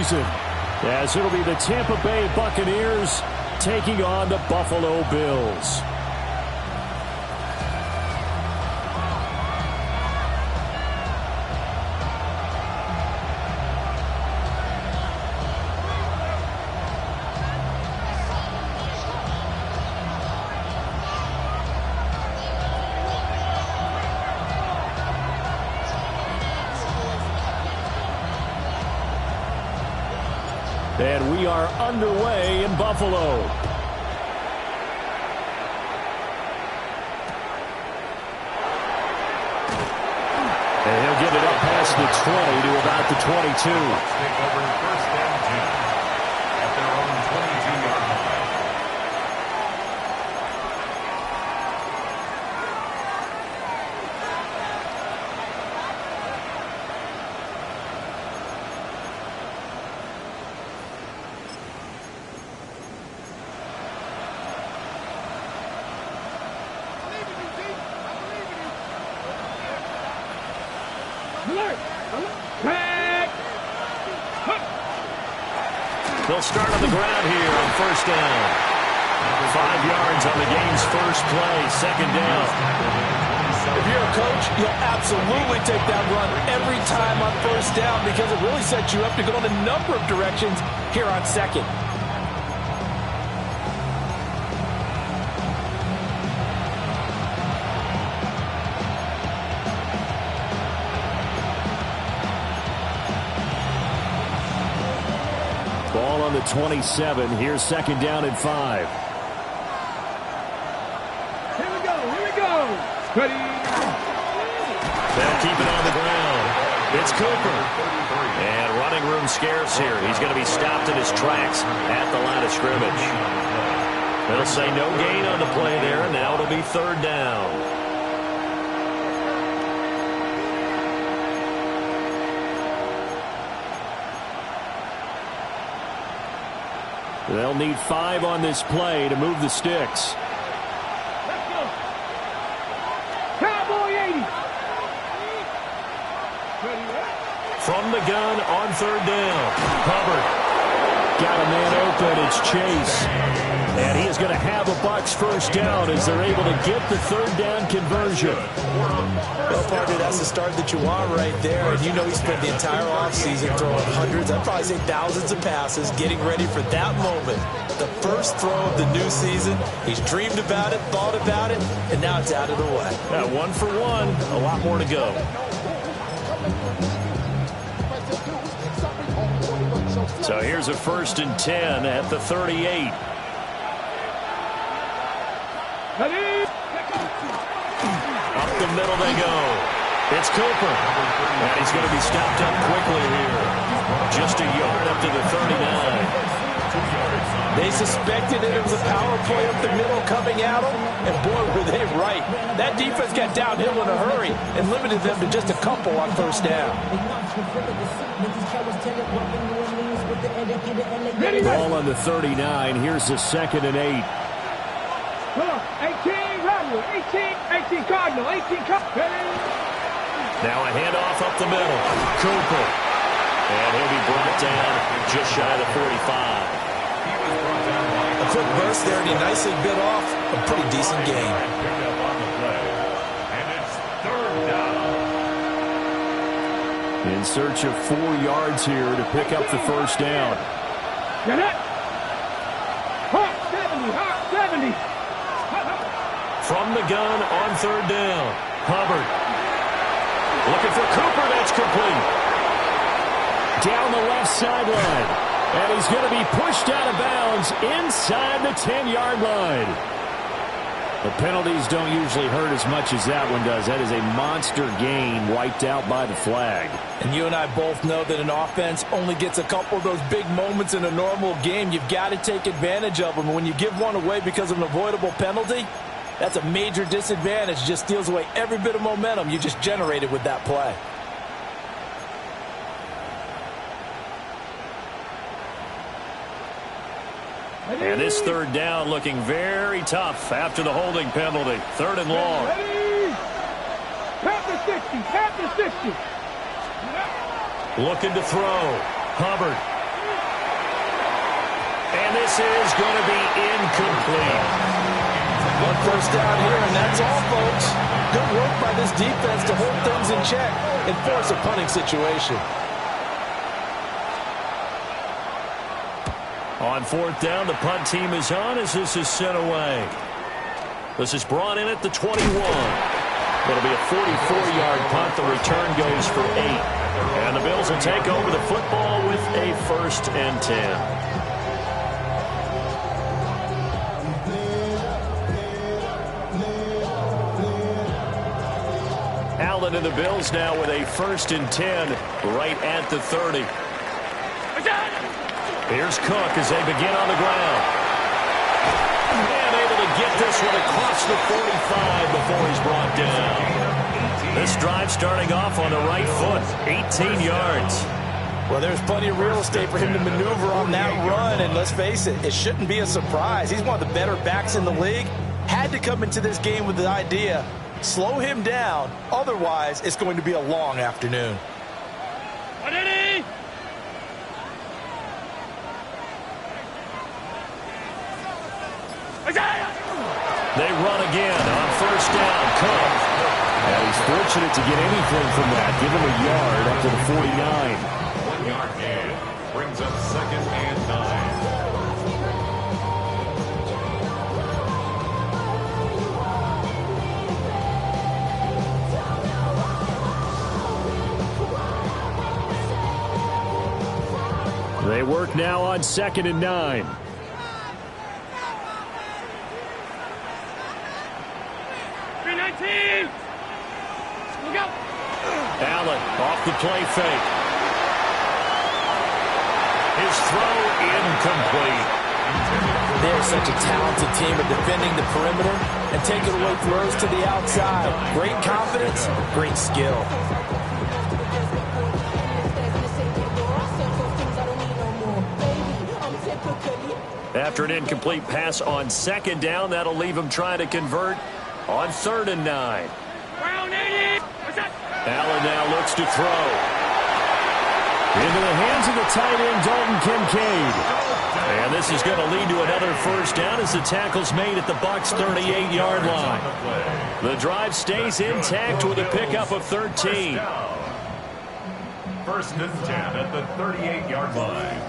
season, as it'll be the Tampa Bay Buccaneers taking on the Buffalo Bills. And we are underway in Buffalo. And he'll get it up past the 20 to about the 22. Take over first and 10 at their own 22-yard line. They'll start on the ground here on first down. 5 yards on the game's first play, second down. If you're a coach, you'll absolutely take that run every time on first down because it really sets you up to go in a number of directions here on second. Ball on the 27. Here's second down and 5. Here we go. Ready. They'll keep it on the ground. It's Cooper. And running room scarce here. He's going to be stopped in his tracks at the line of scrimmage. They'll say no gain on the play there, and now it'll be third down. They'll need 5 on this play to move the sticks. Let's go. Cowboy 80. From the gun on third down. Hubbard got a man open. It's Chase. And he is going to have a Bucs first down as they're able to get the third down conversion. Well, partner, that's the start that you want right there. And you know he spent the entire offseason throwing hundreds, I'd probably say thousands of passes, getting ready for that moment. The first throw of the new season. He's dreamed about it, thought about it, and now it's out of the way. 1 for 1. A lot more to go. So here's a 1st and 10 at the 38. Up the middle they go. It's Cooper. And he's going to be stopped up quickly here. Just a yard up to the 39. They suspected that it was a power play up the middle coming at them, and boy, were they right. That defense got downhill in a hurry and limited them to just a couple on first down. Ball on the 39. Here's the 2nd and 8. Hold on. 18, Rodwell. 18, Cardinal. 18, Cardinal. Now a handoff up the middle. Cooper. And he'll be brought down just shy of the 45. A quick burst there, and he nicely bit off a pretty decent game. And it's third down. In search of 4 yards here to pick up the first down. Get it. Hawk 70. From the gun on third down. Hubbard. Looking for Cooper. That's complete. Down the left sideline. And he's going to be pushed out of bounds inside the 10-yard line. The penalties don't usually hurt as much as that one does. That is a monster gain wiped out by the flag. And you and I both know that an offense only gets a couple of those big moments in a normal game. You've got to take advantage of them. And when you give one away because of an avoidable penalty, that's a major disadvantage. Just steals away every bit of momentum you just generated with that play. And this third down looking very tough after the holding penalty. 3rd and long. Past the 60. Looking to throw. Hubbard. And this is going to be incomplete. One first down here, and that's all, folks. Good work by this defense to hold things in check and force a punting situation. On fourth down, the punt team is on as this is sent away. This is brought in at the 21. It'll be a 44-yard punt. The return goes for 8. And the Bills will take over the football with a 1st and 10. Allen and the Bills now with a 1st and 10 right at the 30. Here's Cook as they begin on the ground. And able to get this one across the 45 before he's brought down. This drive starting off on the right foot, 18 yards. Well, there's plenty of real estate for him to maneuver on that run, and let's face it, it shouldn't be a surprise. He's one of the better backs in the league. Had to come into this game with the idea, slow him down, otherwise it's going to be a long afternoon. They run again on first down. Cook. And he's fortunate to get anything from that. Give him a yard up to the 49. 1-yard gain brings up 2nd and 9. They work now on 2nd and 9. Allen off the play fake. His throw incomplete. They're such a talented team at defending the perimeter and taking away throws to the outside. Great confidence, great skill. After an incomplete pass on 2nd down, that'll leave him trying to convert on 3rd and 9. Allen now looks to throw. Into the hands of the tight end, Dalton Kincaid. And this is going to lead to another 1st down as the tackle's made at the Bucs' 38-yard line. The drive stays intact with a pickup of 13. 1st and 10 at the 38-yard line.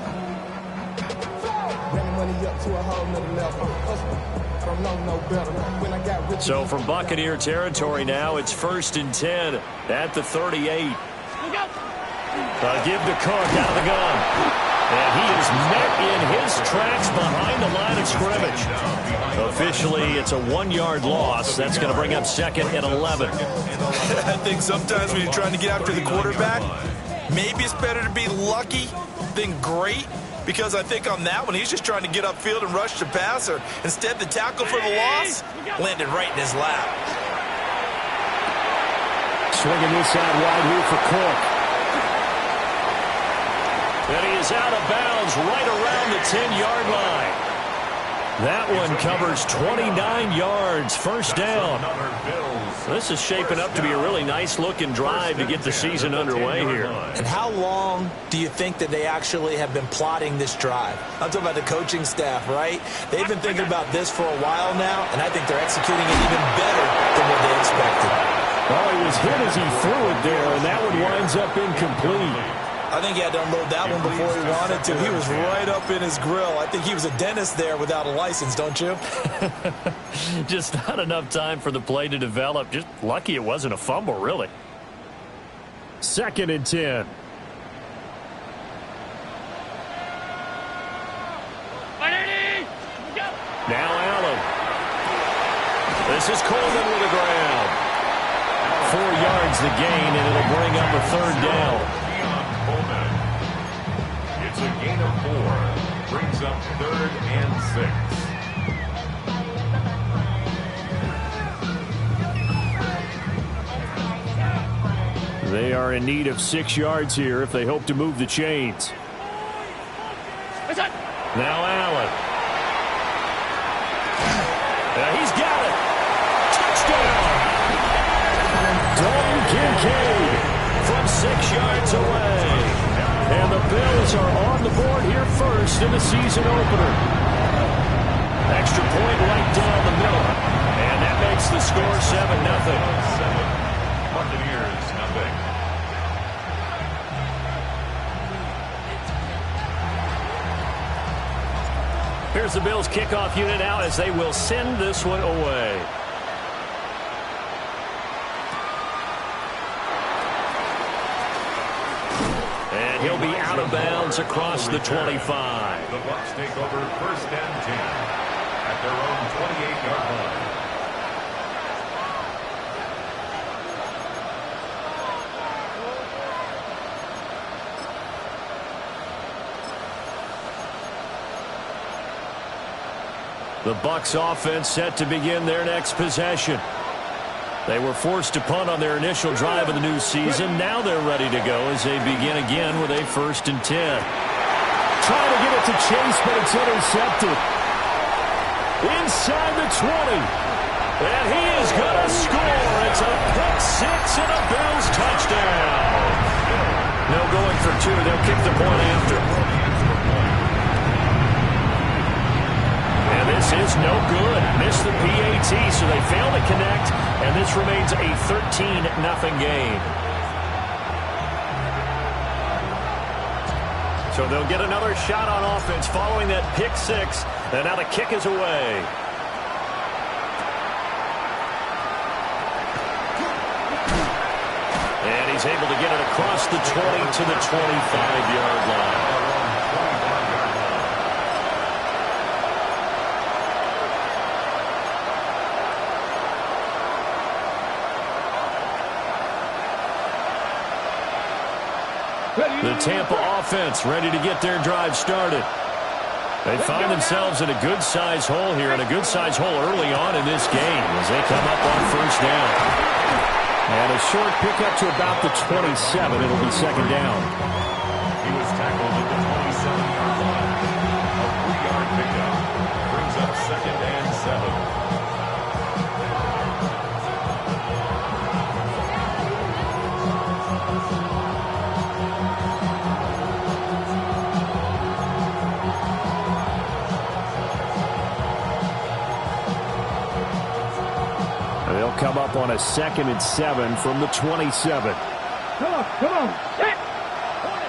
So from Buccaneer territory now, it's 1st and 10 at the 38. Give to Cook out of the gun. And he is met in his tracks behind the line of scrimmage. Officially, it's a 1-yard loss. That's going to bring up 2nd and 11. I think sometimes when you're trying to get after the quarterback, maybe it's better to be lucky than great. Because I think on that one, he's just trying to get upfield and rush the passer. Instead, the tackle for the loss landed right in his lap. Swinging this out wide here for Cook. And he is out of bounds right around the 10-yard line. That one covers 29 yards. 1st down. This is shaping up to be a really nice-looking drive to get the season underway here. And how long do you think that they actually have been plotting this drive? I'm talking about the coaching staff, right? They've been thinking about this for a while now, and I think they're executing it even better than what they expected. Well, he was hit as he threw it there, and that one winds up incomplete. I think he had to unload that one before he wanted to. He was right up in his grill. I think he was a dentist there without a license, don't you? Just not enough time for the play to develop. Just lucky it wasn't a fumble, really. 2nd and 10. Now Allen. This is Coleman with the ground. 4 yards the gain, and it'll bring up a 3rd down. It's a gain of 4. Brings up 3rd and 6. They are in need of 6 yards here if they hope to move the chains. Now Allen. He's got it. Touchdown. Dalton Kincaid from 6 yards away. And the Bills are on the board here first in the season opener. Extra point right down the middle. And that makes the score 7-0. Buccaneers, nothing. Here's the Bills kickoff unit out as they will send this one away. And he'll be out of bounds across the 25. The Bucs take over 1st and 10 at their own 28-yard line. The Bucs offense set to begin their next possession. They were forced to punt on their initial drive of the new season. Now they're ready to go as they begin again with a 1st and 10. Trying to get it to Chase, but it's intercepted. Inside the 20. And he is going to score. It's a pick six and a Bills touchdown. No going for two. They'll kick the point after. And this is no good. Missed the PAT, so they fail to connect. And this remains a 13-0 game. So they'll get another shot on offense following that pick six. And now the kick is away. And he's able to get it across the 20 to the 25-yard line. The Tampa offense ready to get their drive started. They find themselves in a good-sized hole here, and a good-sized hole early on in this game as they come up on 1st down. And a short pickup to about the 27. It'll be 2nd down. He was tackled at the 27-yard line. A 3-yard pickup brings up 2nd and 7. They'll come up on a 2nd and 7 from the 27. Come on. Hit.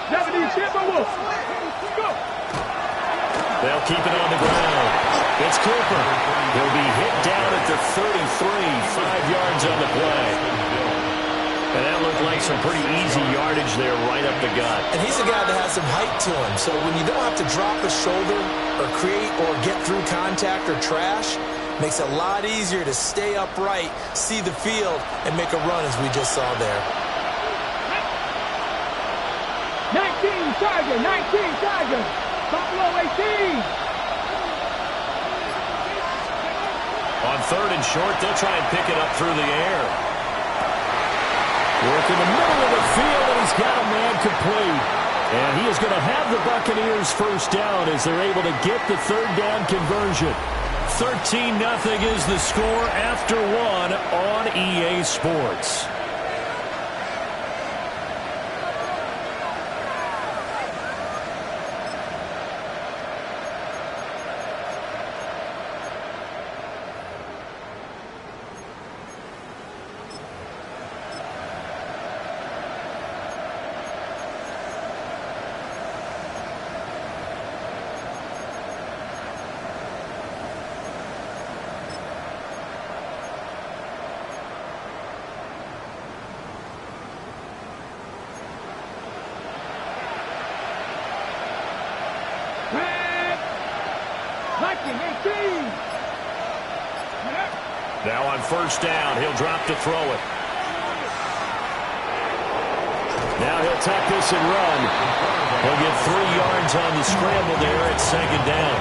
70, go. They'll keep it on the ground. It's Cooper. He'll be hit down at the 33, 5 yards on the play. And that looked like some pretty easy yardage there right up the gut. And he's a guy that has some height to him, so when you don't have to drop a shoulder or create or get through contact or trash, makes it a lot easier to stay upright, see the field, and make a run as we just saw there. 19 Tiger. Buffalo 18. On 3rd and short, they'll try and pick it up through the air. Work in the middle of the field, and he's got a man complete. And he is going to have the Buccaneers 1st down as they're able to get the 3rd down conversion. 13-0 is the score after 1 on EA Sports. Now on 1st down, he'll drop to throw it. Now he'll tuck this and run. He'll get 3 yards on the scramble there at 2nd down.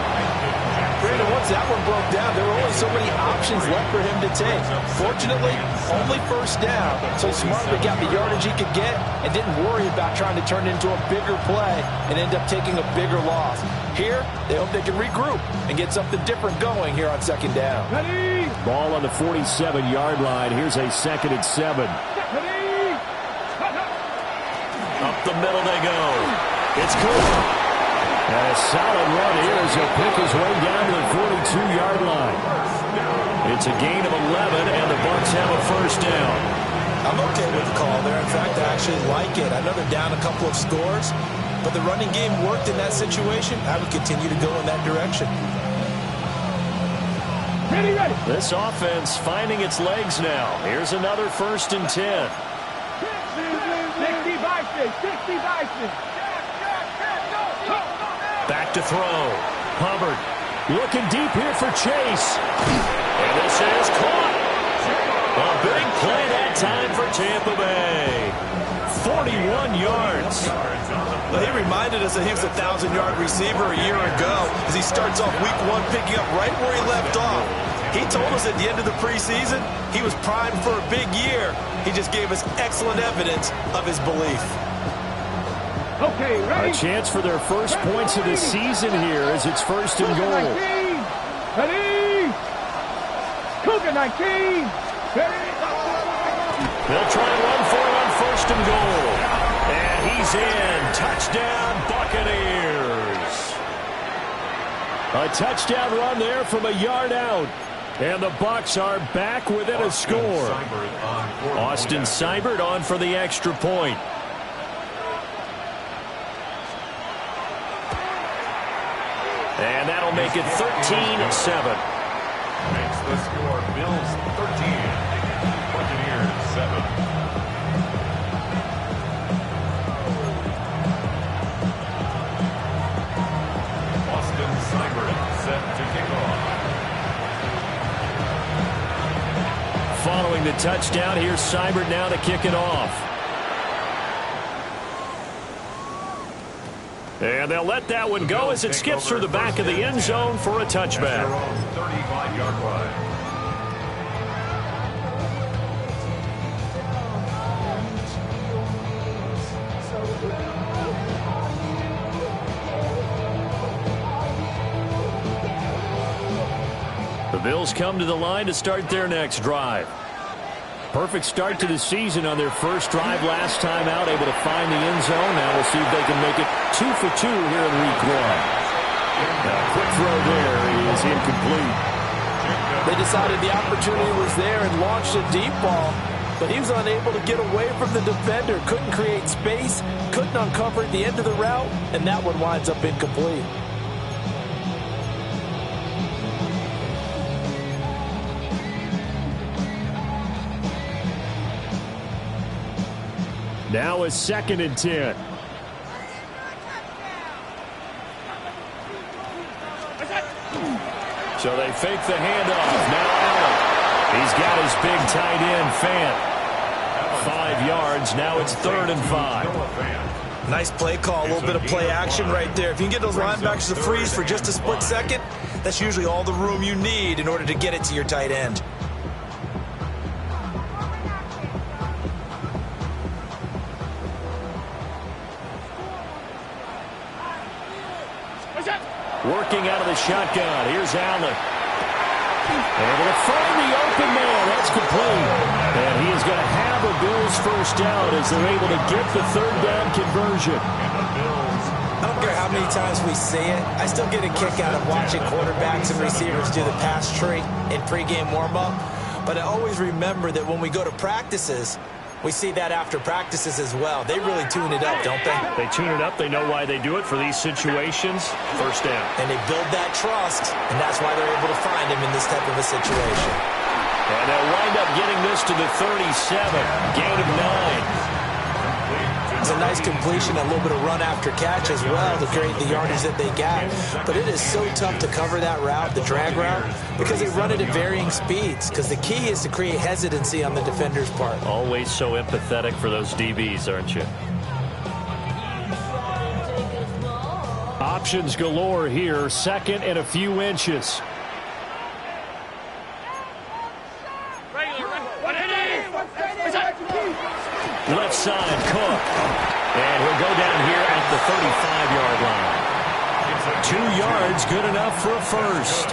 Brandon, once that one broke down, there were only so many options left for him to take. Fortunately, only 1st down, so Smartly got the yardage he could get and didn't worry about trying to turn it into a bigger play and end up taking a bigger loss. Here, they hope they can regroup and get something different going here on 2nd down. Ready. Ball on the 47-yard line. Here's a 2nd and 7. Ready. Up the middle they go. It's Cooper. And a solid run here as he'll pick his way down to the 42-yard line. It's a gain of 11, and the Bucs have a first down. I'm okay with the call there. In fact, I actually like it. I know they're down a couple of scores, but the running game worked in that situation. I would continue to go in that direction. Ready. This offense finding its legs now. Here's another 1st and 10. 60 Bison. Back to throw. Hubbard looking deep here for Chase. And this is caught. A big play that time for Tampa Bay. 41 yards. Well, he reminded us that he was a 1,000-yard receiver a year ago as he starts off week 1 picking up right where he left off. He told us at the end of the preseason he was primed for a big year. He just gave us excellent evidence of his belief. Okay, ready. A chance for their first points of the season here as it's 1st and goal. 19. Ready. Cougar 19. Ready. They'll try and run for it on 1st and goal. And he's in. Touchdown, Buccaneers. A touchdown run there from a yard out. And the Bucs are back within a score. Austin Seibert on for the extra point. And that'll make it 13-7. Makes the score Bills 13, Buccaneers 7. Austin Seibert set to kick off. Following the touchdown, here's Seibert now to kick it off. And they'll let that one go as it skips through the back of the end zone for a touchback. 35-yard line. The Bills come to the line to start their next drive. Perfect start to the season on their first drive last time out, able to find the end zone. Now we'll see if they can make it 2 for 2 here in week 1. A quick throw there is incomplete. They decided the opportunity was there and launched a deep ball, but he was unable to get away from the defender, couldn't create space, couldn't uncover at the end of the route, and that one winds up incomplete. Now a 2nd and 10. So they fake the handoff. Now Allen. He's got his big tight end, Fant. 5 yards. Now it's 3rd and 5. Nice play call, a little bit of play action right there. If you can get those linebackers to freeze for just a split second, that's usually all the room you need in order to get it to your tight end. Working out of the shotgun. Here's Allen. Able to find the open man. That's complete. And he is going to have a Bills first down as they're able to get the 3rd down conversion. I don't care how many times we see it. I still get a kick out of watching quarterbacks and receivers do the pass tree in pregame warm-up. But I always remember that when we go to practices, we see that after practices as well. They really tune it up, don't they? They tune it up. They know why they do it for these situations. First down. And they build that trust, and that's why they're able to find him in this type of a situation. And they'll wind up getting this to the 37. Gain of 9. It's a nice completion, a little bit of run after catch as well to create the yardage that they got. But it is so tough to cover that route, the drag route, because they run it at varying speeds. Because the key is to create hesitancy on the defender's part. Always so empathetic for those DBs, aren't you? Options galore here. 2nd and a few inches. Left side, Cook. And he'll go down here at the 35-yard line. 2 yards, good enough for a first.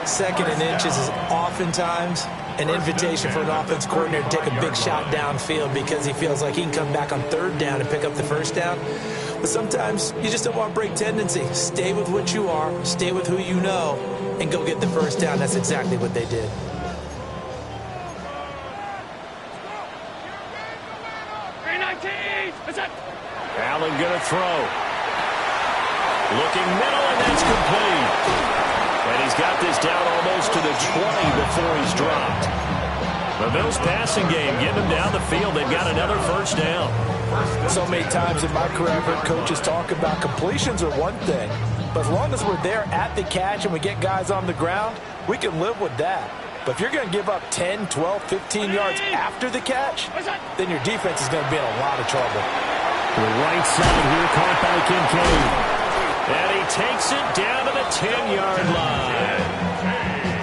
2nd and inches is oftentimes an invitation for an offense coordinator to take a big shot downfield because he feels like he can come back on 3rd down and pick up the first down. But sometimes you just don't want to break tendency. Stay with what you are, stay with who you know, and go get the first down. That's exactly what they did. Allen going to throw. Looking middle, and that's complete. And he's got this down almost to the 20 before he's dropped. The Bills passing game, getting them down the field. They've got another first down. So many times in my career, I've heard coaches talk about completions are one thing, but as long as we're there at the catch and we get guys on the ground, we can live with that. But if you're going to give up 10, 12, 15 yards after the catch, then your defense is going to be in a lot of trouble. The right side here caught by Kincaid. And he takes it down to the 10-yard line.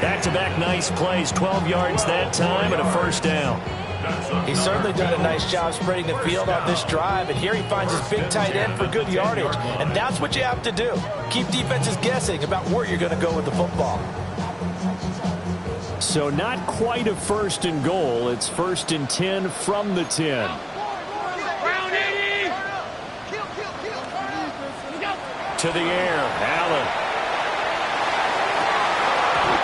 Back-to-back nice plays, 12 yards that time and a first down. He's certainly done a nice job spreading the field on this drive, and here he finds his big tight end for good yardage. And that's what you have to do. Keep defenses guessing about where you're going to go with the football. So not quite a first and goal. It's first and 10 from the 10. To the air, Allen.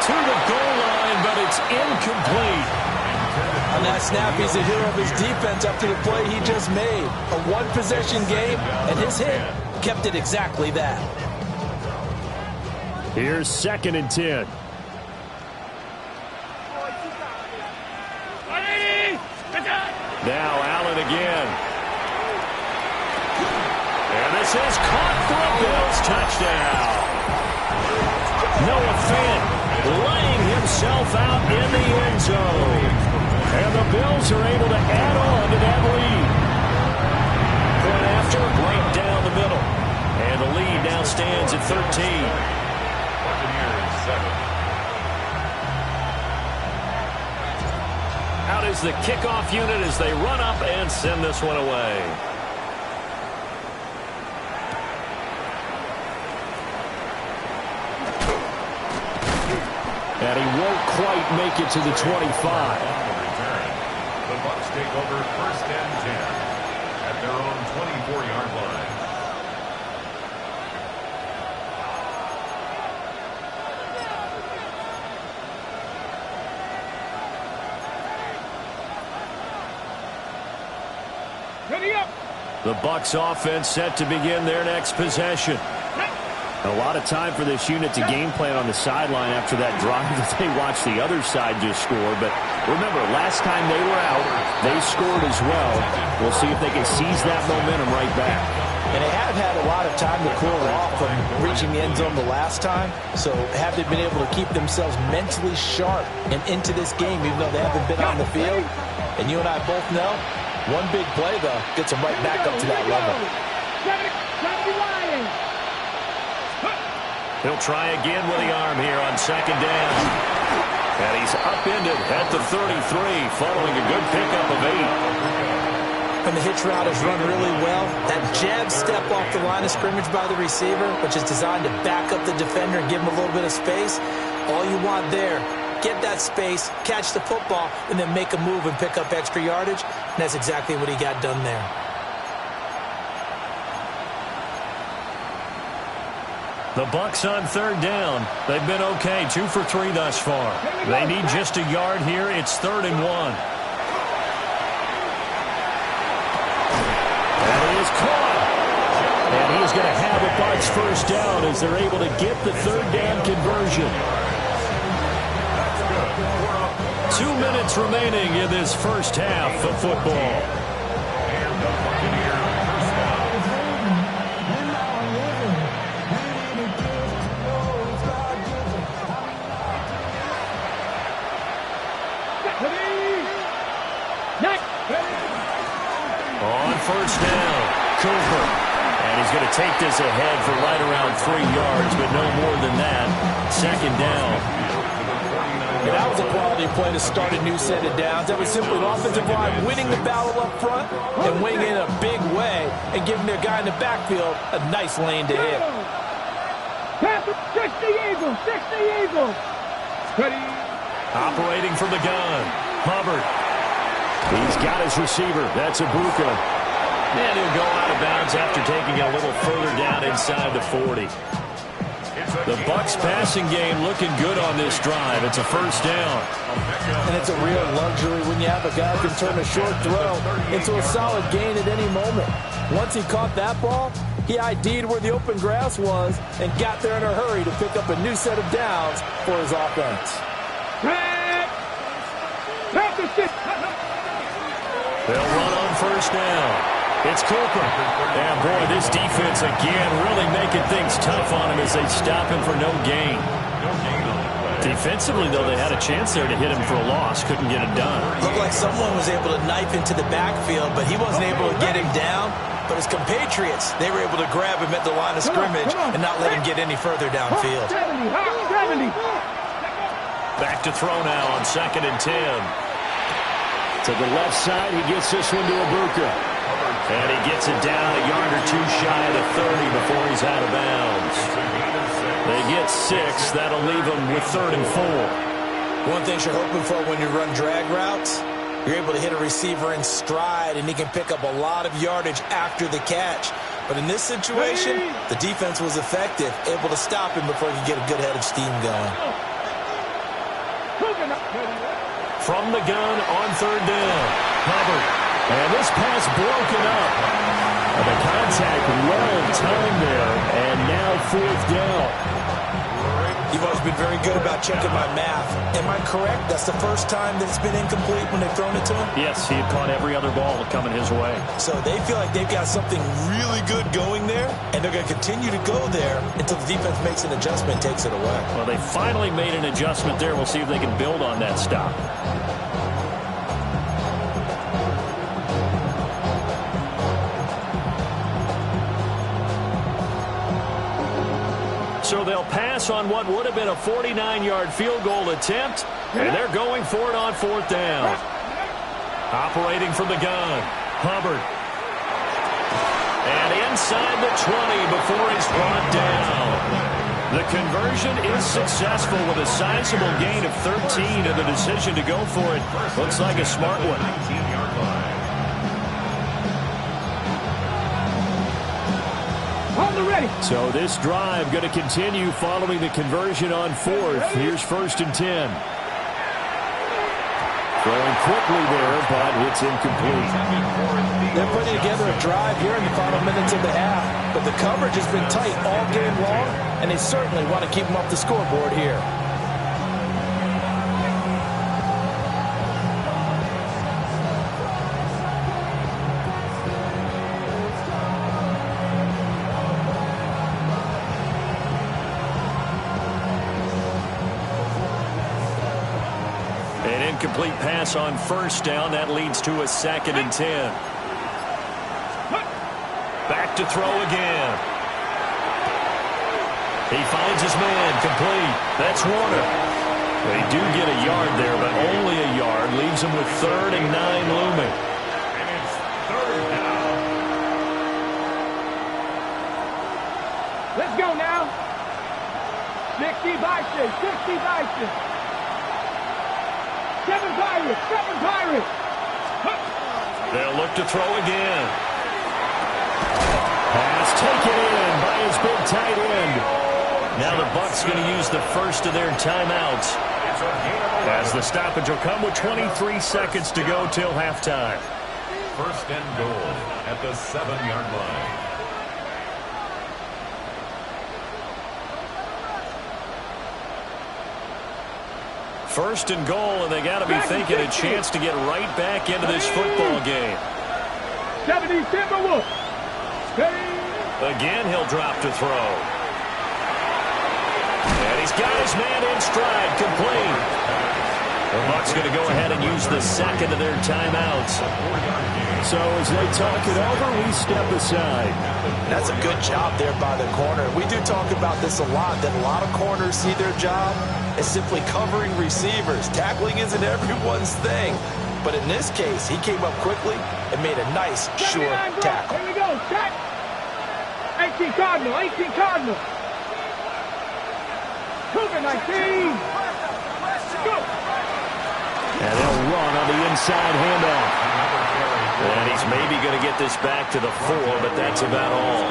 To the goal line, but it's incomplete. On that snap, he's a hero of his defense up to the play he just made. A one-possession game, and his hit kept it exactly that. Here's second and 10. Now Allen again. And this is caught for a Bills touchdown. Noah Fant laying himself out in the end zone. And the Bills are able to add on to that lead. Point after, right down the middle. And the lead now stands at 13. Buccaneers 7. Out is the kickoff unit as they run up and send this one away. And he won't quite make it to the 25. The Bucs take over first and 10 at their own 24-yard line. The Bucs offense set to begin their next possession. A lot of time for this unit to game plan on the sideline after that drive that they watched the other side just score. But remember, last time they were out, they scored as well. We'll see if they can seize that momentum right back. And they have had a lot of time to cool off from reaching the end zone the last time. So have they been able to keep themselves mentally sharp and into this game, even though they haven't been on the field? And you and I both know, one big play, though, gets them right back up to that level. He'll try again with the arm here on second down. And he's upended at the 33, following a good pickup of 8. And the hitch route is run really well. That jab step off the line of scrimmage by the receiver, which is designed to back up the defender and give him a little bit of space. All you want there, get that space, catch the football, and then make a move and pick up extra yardage. And that's exactly what he got done there. The Bucs on third down. They've been okay, 2 for 3 thus far. They need just a yard here. It's 3rd and 1. And he is caught. And he is going to have a Bucs first down as they're able to get the third down conversion. 2 minutes remaining in this first half of football. And the Buccaneers first down. On first down, Cooper. And he's going to take this ahead for right around 3 yards, but no more than that. Second down. And that was a quality play to start a new set of downs. That was simply the offensive line winning the battle up front and winning in a big way and giving their guy in the backfield a nice lane to hit. 60 Eagles, 60 Eagles. Operating from the gun, Hubbard. He's got his receiver. That's Ibuka. And he'll go out of bounds after taking a little further down inside the 40. The Bucs passing game looking good on this drive. It's a first down. And it's a real luxury when you have a guy who can turn a short throw into a solid gain at any moment. Once he caught that ball, he ID'd where the open grass was and got there in a hurry to pick up a new set of downs for his offense. They'll run on first down. It's Cooper. And, boy, this defense again really making things tough on him as they stop him for no gain. Defensively, though, they had a chance there to hit him for a loss. Couldn't get it done. Looked like someone was able to knife into the backfield, but he wasn't able to get him down. But his compatriots, they were able to grab him at the line of scrimmage and not let him get any further downfield. Back to throw now on 2nd and 10. To the left side, he gets this one to Ibuka. And he gets it down a yard or two shy of the 30 before he's out of bounds. They get 6. That'll leave them with 3rd and 4. One thing you're hoping for when you run drag routes, you're able to hit a receiver in stride, and he can pick up a lot of yardage after the catch. But in this situation, the defense was effective, able to stop him before he could get a good head of steam going. From the gun on 3rd down. Hubbard. And this pass broken up. And the contact well timed there. And now 4th down. You've always been very good about checking my math. Am I correct? That's the first time that it's been incomplete when they've thrown it to him? Yes, he had caught every other ball coming his way. So they feel like they've got something really good going there, and they're going to continue to go there until the defense makes an adjustment and takes it away. Well, they finally made an adjustment there. We'll see if they can build on that stop. So they'll pass on what would have been a 49-yard field goal attempt, and they're going for it on 4th down. Operating from the gun, Hubbard. And inside the 20 before he's brought down. The conversion is successful with a sizable gain of 13, and the decision to go for it looks like a smart one. So this drive going to continue following the conversion on 4th. Here's 1st and 10. Throwing quickly there, but it's incomplete. They're putting together a drive here in the final minutes of the half, but the coverage has been tight all game long, and they certainly want to keep them off the scoreboard here. Incomplete pass on 1st down. That leads to a 2nd and 10. Back to throw again. He finds his man. Complete. That's Warner. They do get a yard there, but only a yard. Leaves him with 3rd and 9 looming. And it's 3rd down. Let's go now. 60 Bison. 60 Bison. 7 Pirates! 7 Pirates! They'll look to throw again. Pass taken in by his big tight end. Now the Bucs going to use the first of their timeouts, as the stoppage will come with 23 seconds to go till halftime. 1st and goal at the 7-yard line. First and goal, and they got to be thinking a chance to get right back into this football game. 70 Timberwolves. Again, he'll drop to throw. And he's got his man in stride, complete. The Bucs going to go ahead and use the 2nd of their timeouts. So as they talk it over, we step aside. That's a good job there by the corner. We do talk about this a lot, that a lot of corners see their job as simply covering receivers. Tackling isn't everyone's thing. But in this case, he came up quickly and made a nice, sure tackle. Here we go. Check. 18 Cardinal. 18 Cardinal. Cougar 19. Go. And they'll run on the inside handoff. And he's maybe going to get this back to the 4, but that's about all.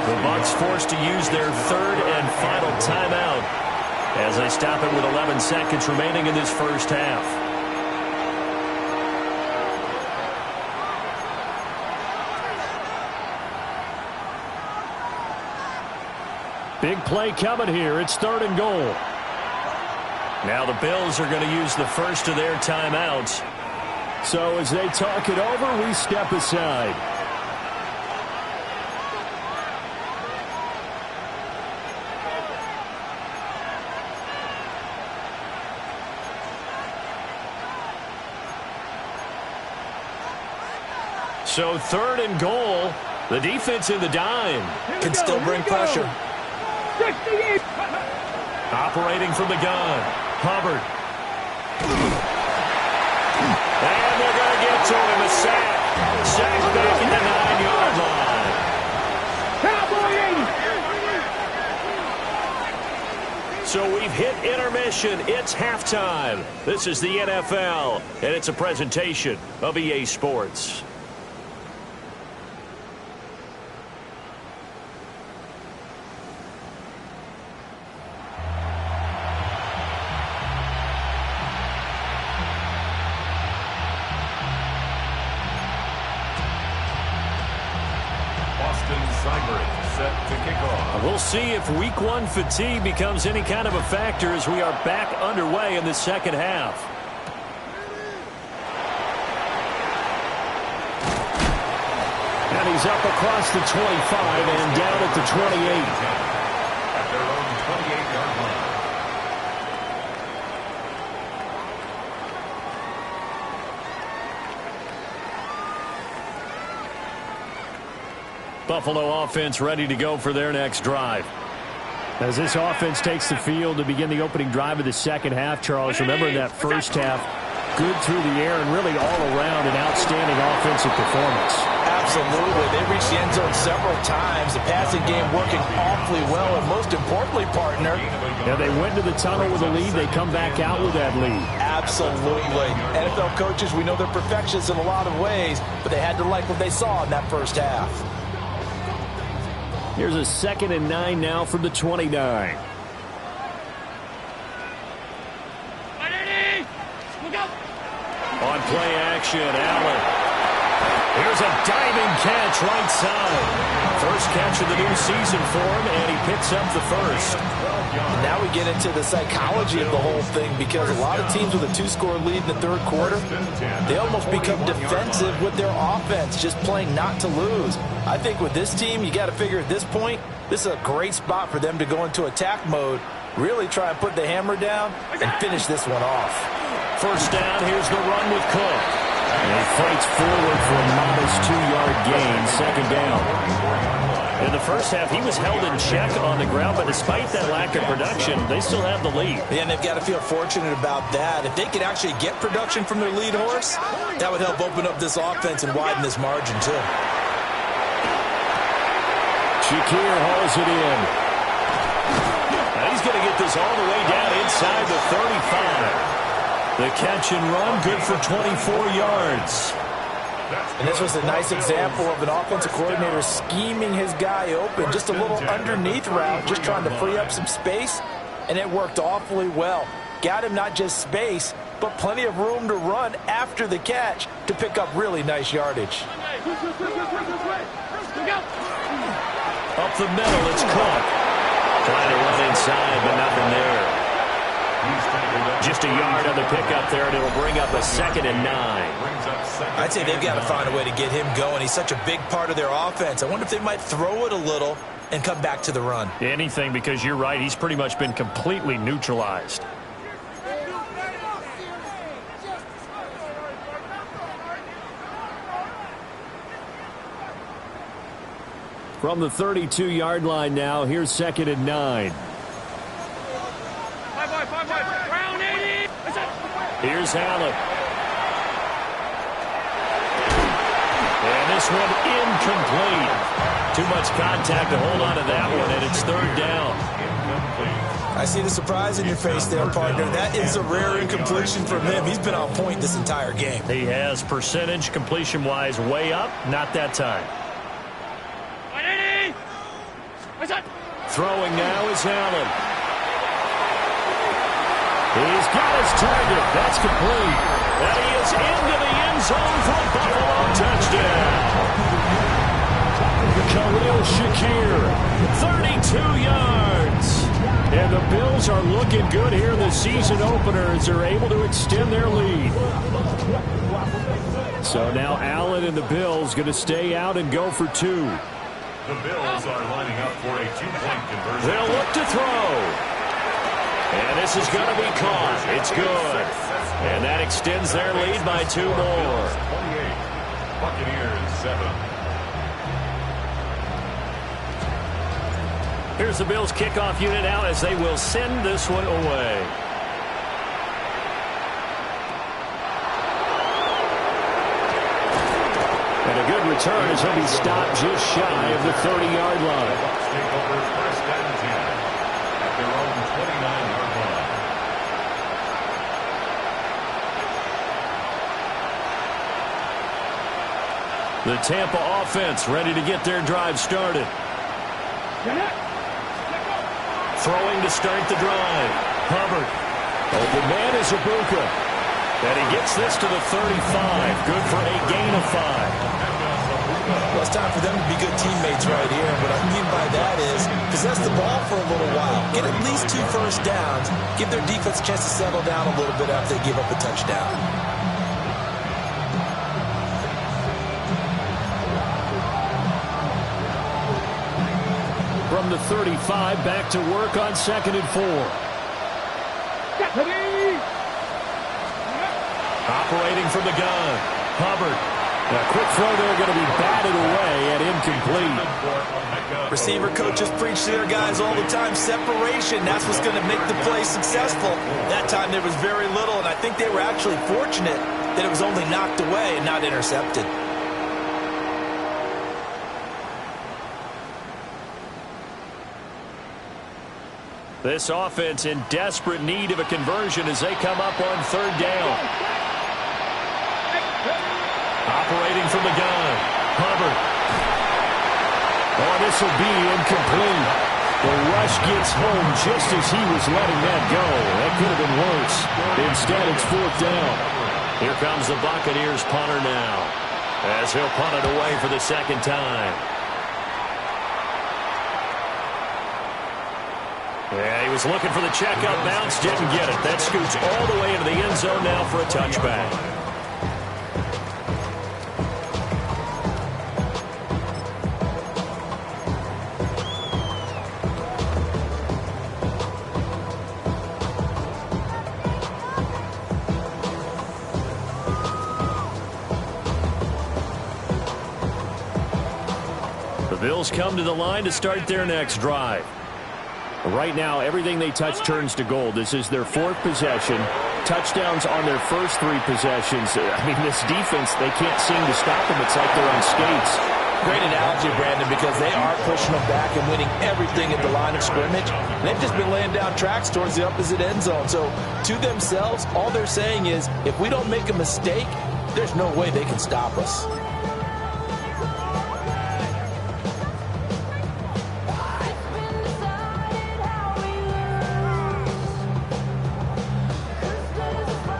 The Bucs forced to use their third and final timeout as they stop it with 11 seconds remaining in this first half. Big play coming here. It's 3rd and goal. Now the Bills are going to use the first of their timeouts. So as they talk it over, we step aside. So 3rd and goal. The defense in the dime. Can still bring pressure. Operating from the gun. Hubbard. And they're going to get to him. A sack. Sack back in the 9-yard line. So we've hit intermission. It's halftime. This is the NFL, and it's a presentation of EA Sports. We'll see if Week 1 fatigue becomes any kind of a factor as we are back underway in the second half. And he's up across the 25 and down at the 28. At their own 28-yard line. Buffalo offense ready to go for their next drive. As this offense takes the field to begin the opening drive of the second half, Charles, remember in that first half, good through the air and really all around an outstanding offensive performance. Absolutely. They reached the end zone several times. The passing game working awfully well, and most importantly, partner. Yeah, they went to the tunnel with a lead. They come back out with that lead. Absolutely. NFL coaches, we know they're perfectionists in a lot of ways, but they had to like what they saw in that first half. Here's a 2nd and 9 now from the 29. On play action, Allen. Here's a diving catch right side. First catch of the new season for him, and he picks up the first. And now we get into the psychology of the whole thing, because a lot of teams with a 2-score lead in the third quarter, they almost become defensive with their offense, just playing not to lose. I think with this team, you got to figure at this point, this is a great spot for them to go into attack mode, really try and put the hammer down and finish this one off. First down, here's the run with Cook. And he fights forward for a modest 2-yard gain, 2nd down. In the first half, he was held in check on the ground, but despite that lack of production, they still have the lead. Yeah, and they've got to feel fortunate about that. If they could actually get production from their lead horse, that would help open up this offense and widen this margin, too. Shakir hauls it in. Now he's going to get this all the way down inside the 35. The catch and run, good for 24 yards. And this was a nice example of an offensive coordinator scheming his guy open. Just a little underneath route, just trying to free up some space, and it worked awfully well. Got him not just space, but plenty of room to run after the catch to pick up really nice yardage. Up the middle, it's Cook. Trying to run inside, but nothing there. Just a yard on the pickup there, and it'll bring up a 2nd and 9. I'd say they've got to find a way to get him going. He's such a big part of their offense. I wonder if they might throw it a little and come back to the run. Anything, because you're right, he's pretty much been completely neutralized. From the 32-yard line now, here's 2nd and 9. Here's Allen. And this one incomplete. Too much contact to hold on to that one, and it's 3rd down. I see the surprise in your face there, partner. That is a rare incompletion from him. He's been on point this entire game. He has percentage completion-wise way up. Not that time. Throwing now is Allen. He's got his target. That's complete. And he is into the end zone for a Buffalo touchdown. Khalil Shakir, 32 yards. And the Bills are looking good here in the season opener as they're able to extend their lead. So now Allen and the Bills going to stay out and go for 2. The Bills are lining up for a 2-point conversion. They'll look to throw. And this is going to be caught. It's good. And that extends their lead by 2 more. 28. Buccaneers 7. Here's the Bills kickoff unit now as they will send this one away. And a good return as he'll be stopped just shy of the 30-yard line. Take over first and 10 at their own 29-yard line. The Tampa offense ready to get their drive started. Throwing to start the drive. Hubbard. Open man is Ibuka. And he gets this to the 35. Good for a gain of 5. Well, it's time for them to be good teammates right here. And what I mean by that is possess the ball for a little while. Get at least 2 first downs. Give their defense a chance to settle down a little bit after they give up a touchdown. From the 35, back to work on 2nd and 4. Operating from the gun. Hubbard. A quick throw there going to be batted away and incomplete. Receiver coaches preach to their guys all the time. Separation, that's what's going to make the play successful. That time there was very little, and I think they were actually fortunate that it was only knocked away and not intercepted. This offense in desperate need of a conversion as they come up on 3rd down. Operating from the gun. Hubbard. Oh, this will be incomplete. The rush gets home just as he was letting that go. That could have been worse. Instead, it's 4th down. Here comes the Buccaneers punter now as he'll punt it away for the 2nd time. Yeah, he was looking for the checkup bounce, didn't get it. That scoots all the way into the end zone now for a touchback. The Bills come to the line to start their next drive. Right now, everything they touch turns to gold. This is their 4th possession. Touchdowns on their first 3 possessions. I mean, this defense, they can't seem to stop them. It's like they're on skates. Great analogy, Brandon, because they are pushing them back and winning everything at the line of scrimmage. And they've just been laying down tracks towards the opposite end zone. So, to themselves, all they're saying is, if we don't make a mistake, there's no way they can stop us.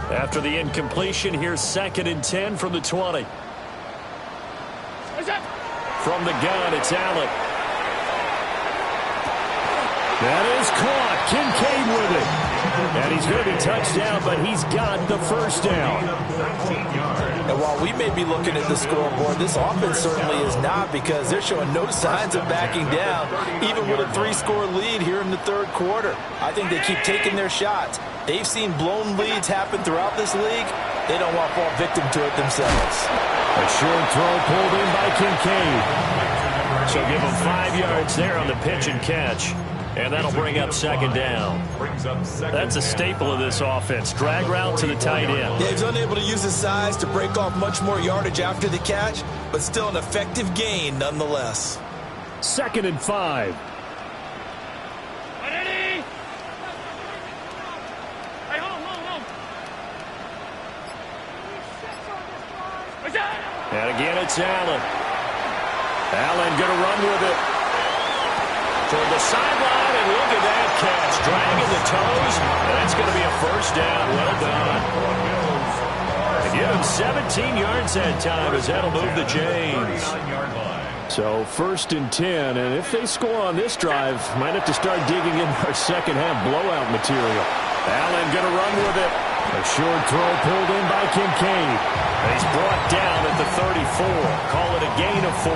After the incompletion, here's 2nd and 10 from the 20. From the gun, it's Allen. That is caught. Kincaid with it. And he's going to be touched down, but he's got the first down. And while we may be looking at the scoreboard, this offense certainly is not, because they're showing no signs of backing down, even with a 3-score lead here in the 3rd quarter. I think they keep taking their shots. They've seen blown leads happen throughout this league. They don't want to fall victim to it themselves. A short throw pulled in by Kincaid. So give him 5 yards there on the pitch and catch. And that'll bring up 2nd down. That's a staple of this offense. Drag route to the tight end. Yeah, he's unable to use his size to break off much more yardage after the catch, but still an effective gain nonetheless. 2nd and 5. Again, it's Allen. Allen going to run with it. Toward the sideline, and look at that catch. Dragging the toes, and that's going to be a first down. Well done. To give him 17 yards that time, as that'll move the chains. So 1st and 10, and if they score on this drive, might have to start digging in our second half blowout material. Allen going to run with it. A short throw pulled in by Kincaid. And he's brought down at the 34. Call it a gain of 4.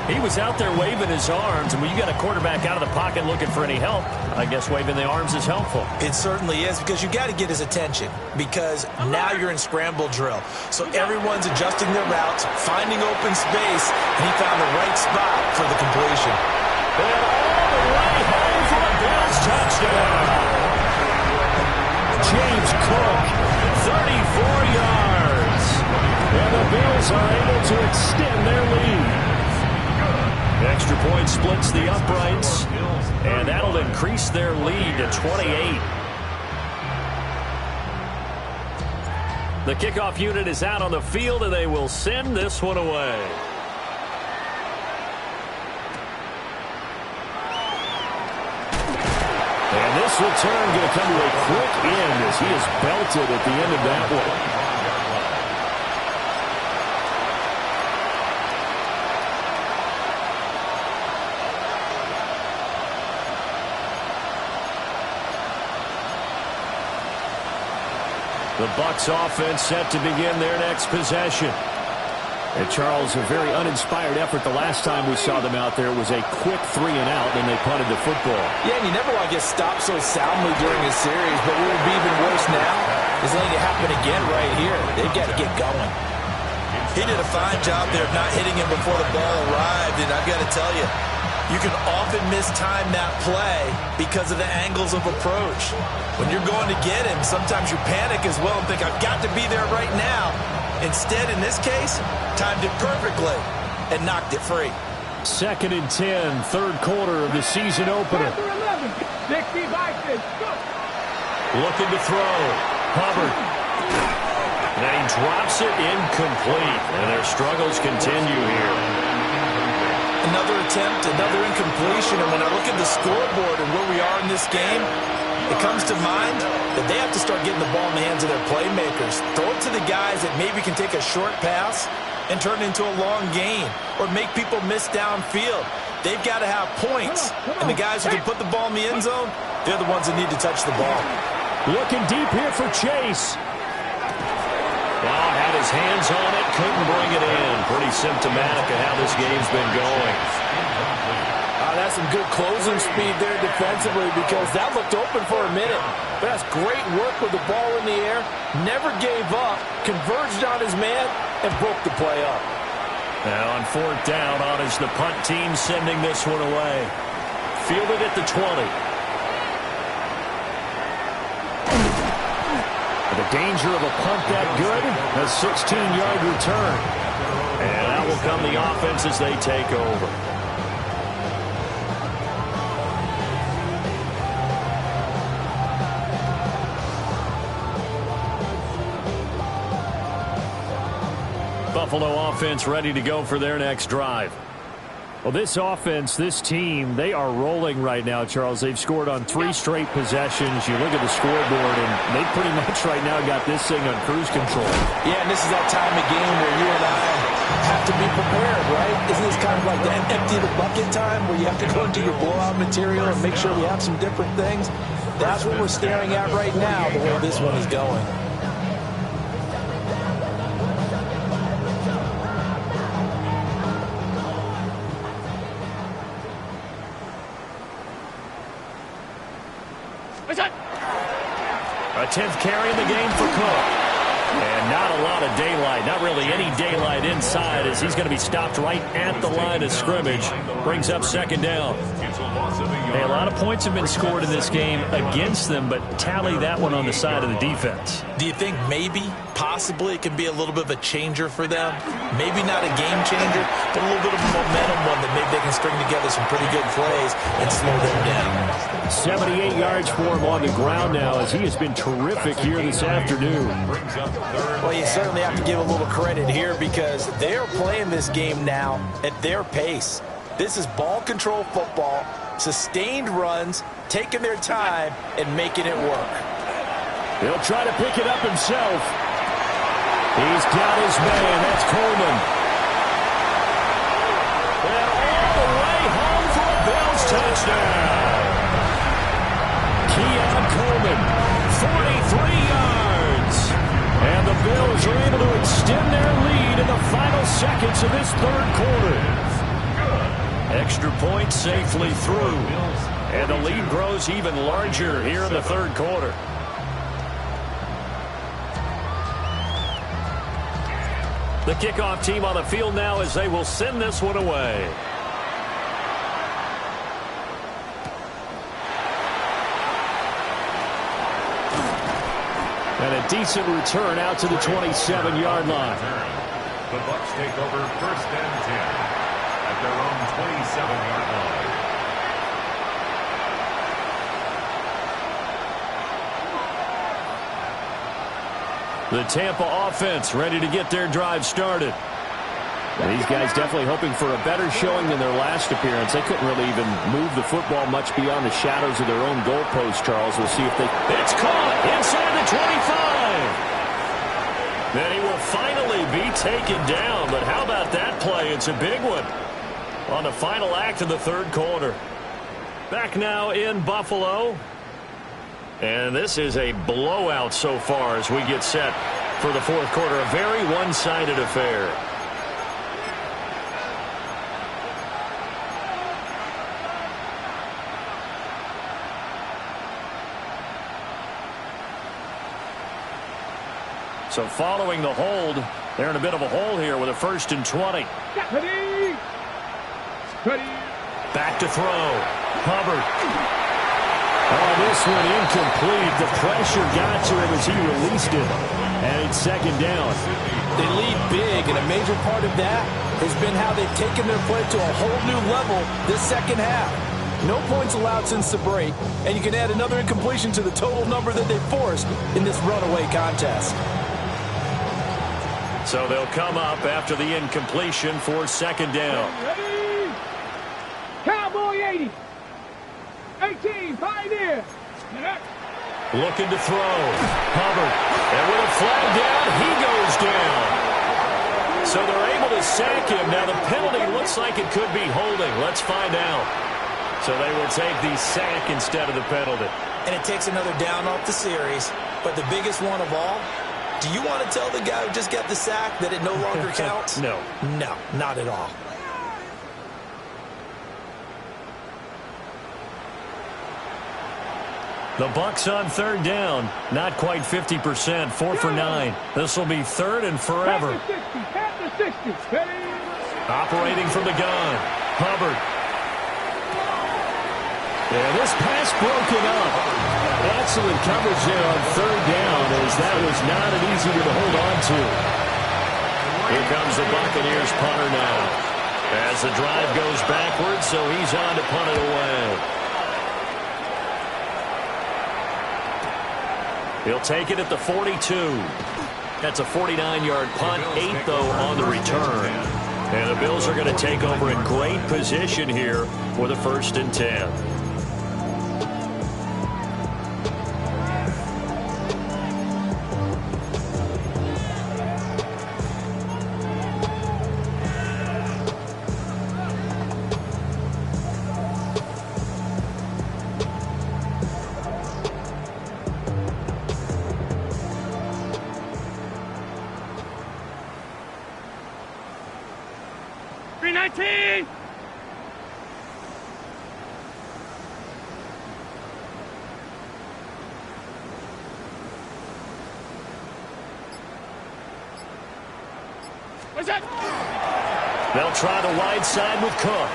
He was out there waving his arms, and when you got a quarterback out of the pocket looking for any help, I guess waving the arms is helpful. It certainly is, because you got to get his attention, because now you're in scramble drill. So everyone's adjusting their routes, finding open space, and he found the right spot for the completion. And all the way home for a Bills touchdown. James Cook, 34 yards. And the Bills are able to extend their lead. Extra point splits the uprights, and that'll increase their lead to 28. The kickoff unit is out on the field, and they will send this one away. And this return going to come to a quick end as he is belted at the end of that one. The Bucs offense set to begin their next possession. And Charles, a very uninspired effort the last time we saw them out there. It was a quick 3-and-out, and they punted the football. Yeah, and you never want to get stopped so soundly during a series, but what would be even worse now is letting it happen again right here. They've got to get going. He did a fine job there of not hitting him before the ball arrived, and I've got to tell you, you can often mistime that play because of the angles of approach. When you're going to get him, sometimes you panic as well and think, I've got to be there right now. Instead, in this case, timed it perfectly and knocked it free. 2nd and 10, third quarter of the season opener. Looking to throw. Hubbard. And he drops it incomplete. And their struggles continue here. Another attempt, another incompletion. And when I look at the scoreboard and where we are in this game, it comes to mind that they have to start getting the ball in the hands of their playmakers. Throw it to the guys that maybe can take a short pass and turn it into a long gain or make people miss downfield. They've got to have points. And the guys who can put the ball in the end zone, they're the ones that need to touch the ball. Looking deep here for Chase. Oh, had his hands on it, couldn't bring it in. Pretty symptomatic of how this game's been going. That's some good closing speed there defensively, because that looked open for a minute. But that's great work with the ball in the air. Never gave up, converged on his man, and broke the play up. Now on 4th down, on is the punt team sending this one away. Fielded at the 20. The danger of a punt that good, a 16-yard return. And out will come the offense as they take over. Buffalo offense ready to go for their next drive. Well, this offense, this team, they are rolling right now, Charles. They've scored on 3 straight possessions. You look at the scoreboard, and they pretty much right now got this thing on cruise control. Yeah, and this is that time of game where you and I have to be prepared, right? Isn't this kind of like that empty the bucket time where you have to go into your blowout material and make sure we have some different things? That's what we're staring at right now, the way this one is going. A 10th carry in the game for Cook. And not a lot of daylight, not really any daylight inside, as he's going to be stopped right at the line of scrimmage. Brings up 2nd down. Hey, a lot of points have been scored in this game against them, but tally that one on the side of the defense. Do you think maybe possibly it can be a little bit of a changer for them. Maybe not a game changer, but a little bit of a momentum one that maybe they can string together some pretty good plays and slow them down. 78 yards for him on the ground now as he has been terrific here this afternoon. Well, you certainly have to give a little credit here because they're playing this game now at their pace. This is ball control football, sustained runs, taking their time, and making it work. He'll try to pick it up himself. He's got his man. That's Coleman. And all the way home for a Bills touchdown. Keon Coleman, 43 yards. And the Bills are able to extend their lead in the final seconds of this third quarter. Extra point safely through. And the lead grows even larger here in the third quarter. The kickoff team on the field now as they will send this one away. And a decent return out to the 27-yard line. The Bucs take over 1st and 10 at their own 27-yard line. The Tampa offense ready to get their drive started. And these guys definitely hoping for a better showing than their last appearance. They couldn't really even move the football much beyond the shadows of their own goalpost, Charles. We'll see if they... It's caught inside the 25. Then he will finally be taken down. But how about that play? It's a big one on the final act of the third quarter. Back now in Buffalo. And this is a blowout so far as we get set for the fourth quarter. A very one-sided affair. So following the hold, they're in a bit of a hole here with a 1st and 20. Back to throw. Hubbard. Oh, this one incomplete. The pressure got to him as he released it. And it's 2nd down. They lead big, and a major part of that has been how they've taken their play to a whole new level this second half. No points allowed since the break, and you can add another incompletion to the total number that they forced in this runaway contest. So they'll come up after the incompletion for 2nd down. Ready? Cowboy 80. 18, Pioneer. Looking to throw. Hubbard. And with a flag down, he goes down. So they're able to sack him. Now the penalty looks like it could be holding. Let's find out. So they will take the sack instead of the penalty. And it takes another down off the series. But the biggest one of all, do you want to tell the guy who just got the sack that it no longer counts? No. No, not at all. The Bucs on 3rd down. Not quite 50%. 4 for 9. This will be 3rd and forever. Operating from the gun. Hubbard. And this pass broken up. Excellent coverage there on 3rd down as that was not an easy one to hold on to. Here comes the Buccaneers punter now. As the drive goes backwards, so he's on to punt it away. He'll take it at the 42. That's a 49-yard punt, 8 though on the return. And the Bills are going to take over in great position here for the 1st and 10. They'll try the wide side with Cook.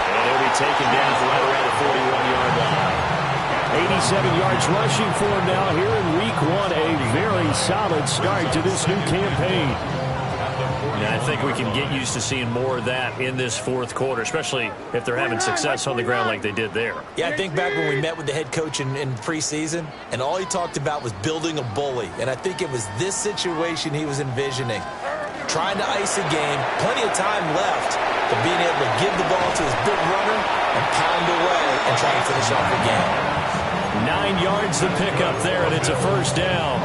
And he'll be taken down right around the 41-yard line. 87 yards rushing for him now here in week 1. A very solid start to this new campaign. And I think we can get used to seeing more of that in this fourth quarter, especially if they're having success on the ground like they did there. Yeah, I think back when we met with the head coach in preseason, and all he talked about was building a bully. And I think it was this situation he was envisioning. Trying to ice a game, plenty of time left, but being able to give the ball to his big runner and pound away and try to finish off the game. 9 yards to pick up there, and it's a first down.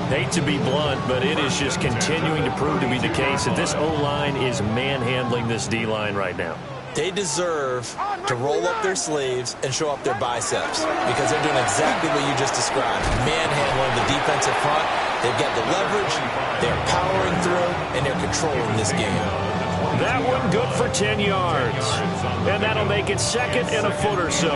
Hate to be blunt, but it is just continuing to prove to be the case that this O-line is manhandling this D-line right now. They deserve to roll up their sleeves and show up their biceps because they're doing exactly what you just described. Manhandling the defensive front. They've got the leverage, they're powering through, and they're controlling this game. That one good for 10 yards. And that'll make it second and a foot or so.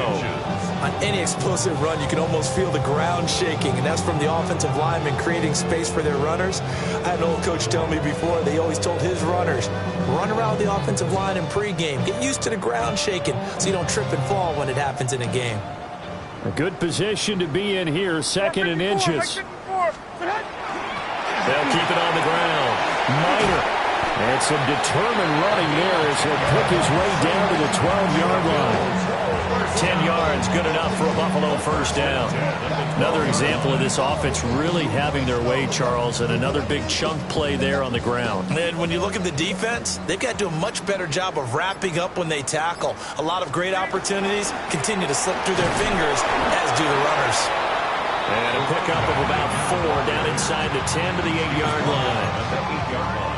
On any explosive run, you can almost feel the ground shaking, and that's from the offensive linemen creating space for their runners. I had an old coach tell me before, they always told his runners, run around the offensive line in pregame. Get used to the ground shaking so you don't trip and fall when it happens in a game. A good position to be in here, second and inches. They'll keep it on the ground. Minor. And some determined running there as he'll pick his way down to the 12-yard line. 10 yards, good enough for a Buffalo first down. Another example of this offense really having their way, Charles, and another big chunk play there on the ground. And when you look at the defense, they've got to do a much better job of wrapping up when they tackle. A lot of great opportunities continue to slip through their fingers, as do the runners. And a pickup of about 4 down inside the 10 to the 8-yard line.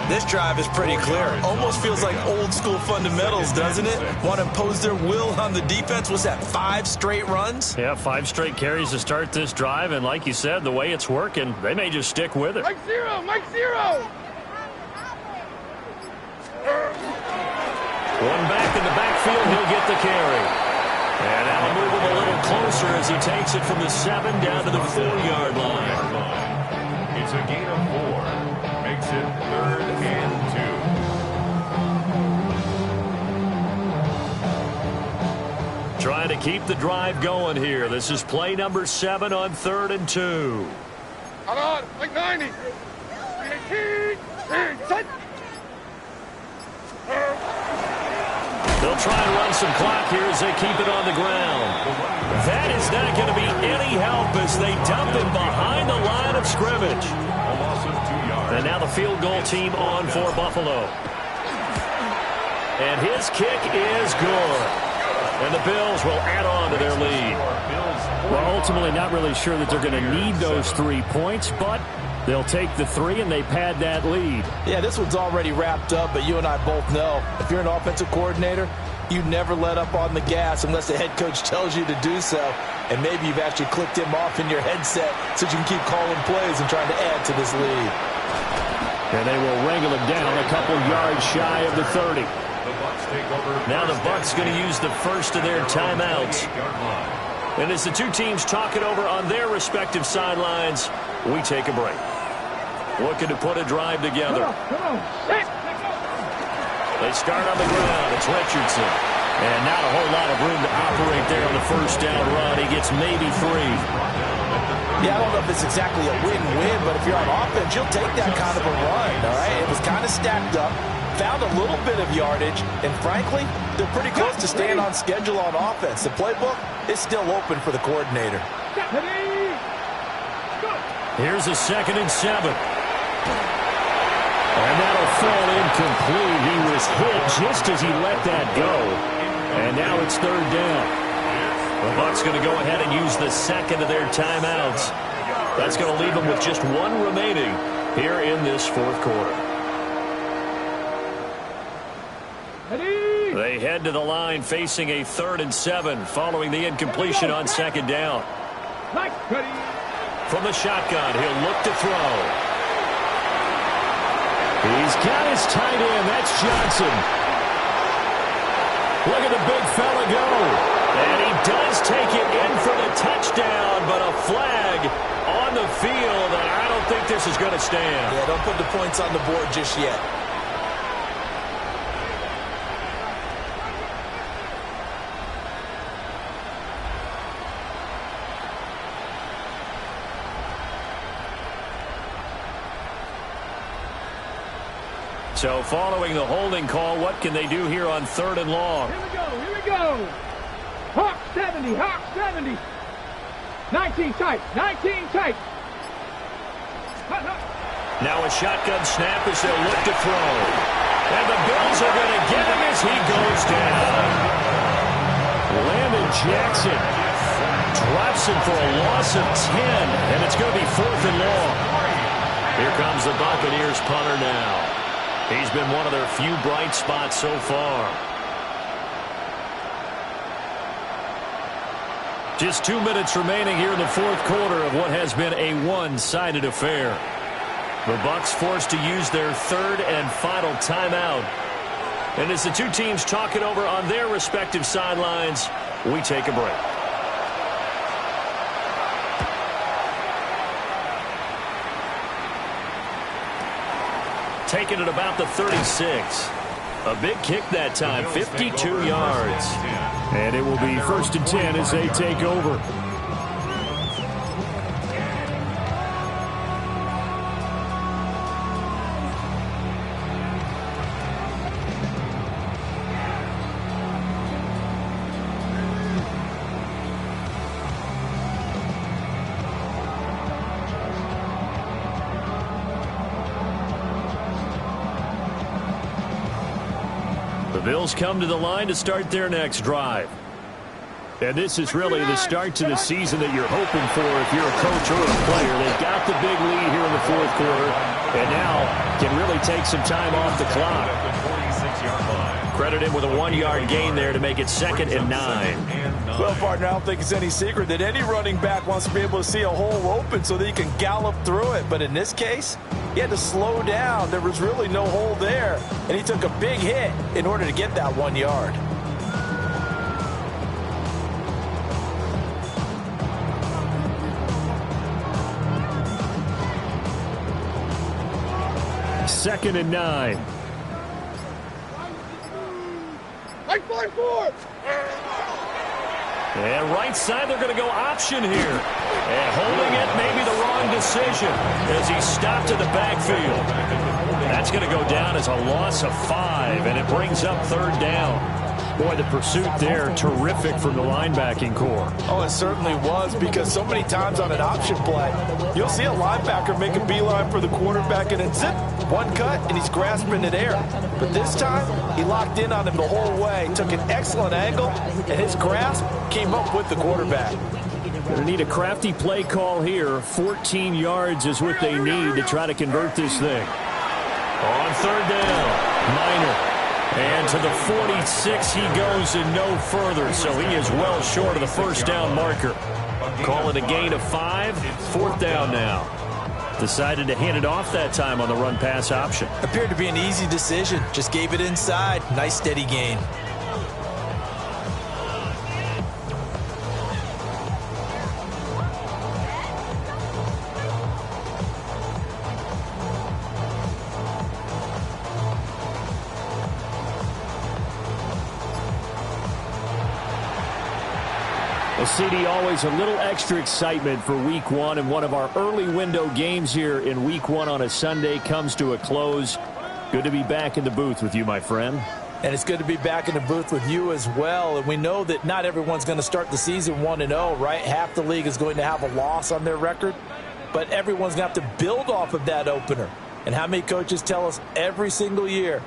This drive is pretty clear. Almost feels like old school fundamentals, doesn't it? Want to impose their will on the defense. What's that, 5 straight runs? Yeah, 5 straight carries to start this drive. And like you said, the way it's working, they may just stick with it. Mike zero! Mike zero! One back in the backfield, he'll get the carry. And now move him a little closer as he takes it from the 7 down to the 4-yard line. It's a gain of 4. Makes it 3rd and 2. Trying to keep the drive going here. This is play number 7 on 3rd and 2. Hold on, like 90. 18, set. They'll try and run some clock here as they keep it on the ground. That is not going to be any help as they dump him behind the line of scrimmage. A loss of 2 yards. And now the field goal team on for Buffalo. And his kick is good. And the Bills will add on to their lead. Well, ultimately not really sure that they're going to need those 3 points, but they'll take the 3 and they pad that lead. Yeah, this one's already wrapped up, but you and I both know if you're an offensive coordinator, you never let up on the gas unless the head coach tells you to do so. And maybe you've actually clicked him off in your headset so you can keep calling plays and trying to add to this lead. And they will wrangle him down a couple yards shy of the 30. Now the Bucs going to use the first of their timeouts. And as the two teams talk it over on their respective sidelines, we take a break. Looking to put a drive together. They start on the ground. It's Richardson. And not a whole lot of room to operate there on the first down run. He gets maybe 3. Yeah, I don't know if it's exactly a win-win, but if you're on offense, you'll take that kind of a run, all right? It was kind of stacked up, found a little bit of yardage, and frankly, they're pretty close to staying on schedule on offense. The playbook is still open for the coordinator. Here's a 2nd and 7. And that'll fall incomplete. He was hit just as he let that go. And now it's 3rd down. The Bucs going to go ahead and use the second of their timeouts. That's going to leave them with just 1 remaining here in this 4th quarter. They head to the line facing a 3rd and 7 following the incompletion on 2nd down. From the shotgun, he'll look to throw. He's got his tight end. That's Johnson. Look at the big fella go. And he does take it in for the touchdown, but a flag on the field, and I don't think this is going to stand. Yeah, don't put the points on the board just yet. So following the holding call, what can they do here on 3rd and long? Here we go. Hawk 70, Hawk 70. 19 tight, 19 tight. Now a shotgun snap as they'll look to throw. And the Bills are going to get him as he goes down. Landon Jackson drops him for a loss of 10, and it's going to be 4th and long. Here comes the Buccaneers punter now. He's been one of their few bright spots so far. Just 2 minutes remaining here in the 4th quarter of what has been a one-sided affair. The Bucs forced to use their 3rd and final timeout. And as the two teams talk it over on their respective sidelines, we take a break. Taking it about the 36. A big kick that time, 52 yards. And it will be 1st and 10 as they take over. The Bills come to the line to start their next drive. And this is really the start to the season that you're hoping for if you're a coach or a player. They've got the big lead here in the 4th quarter, and now can really take some time off the clock. Credit him with a 1-yard gain there to make it 2nd and 9. Well, partner, I don't think it's any secret that any running back wants to be able to see a hole open so that he can gallop through it. But in this case, he had to slow down. There was really no hole there, and he took a big hit in order to get that 1 yard. Second and 9. And right side, they're going to go option here. And holding it may be the wrong decision as he stopped in the backfield. That's going to go down as a loss of 5, and it brings up 3rd down. Boy, the pursuit there, terrific from the linebacking core. Oh, it certainly was, because so many times on an option play, you'll see a linebacker make a beeline for the quarterback, and then zip, one cut, and he's grasping it air. But this time, he locked in on him the whole way, took an excellent angle, and his grasp came up with the quarterback. Going to need a crafty play call here. 14 yards is what they need to try to convert this thing. On 3rd down, Minor. And to the 46 he goes and no further, so he is well short of the 1st down marker. Call it a gain of 5, 4th down now. Decided to hand it off that time on the run-pass option. Appeared to be an easy decision. Just gave it inside. Nice steady gain. CD, always a little extra excitement for Week 1, and one of our early window games here in Week 1 on a Sunday comes to a close. Good to be back in the booth with you, my friend. And it's good to be back in the booth with you as well. And we know that not everyone's going to start the season 1-0, right? Half the league is going to have a loss on their record, but everyone's going to have to build off of that opener. And how many coaches tell us every single year,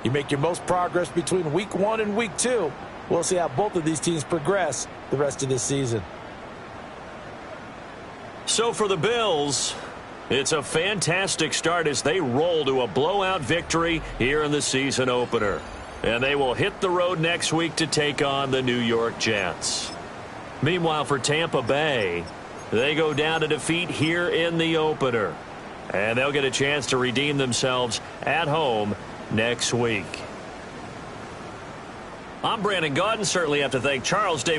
you make your most progress between Week 1 and Week 2. We'll see how both of these teams progress the rest of this season. So for the Bills, it's a fantastic start as they roll to a blowout victory here in the season opener. And they will hit the road next week to take on the New York Jets. Meanwhile, for Tampa Bay, they go down to defeat here in the opener. And they'll get a chance to redeem themselves at home next week. I'm Brandon Gaudin. Certainly have to thank Charles Davis.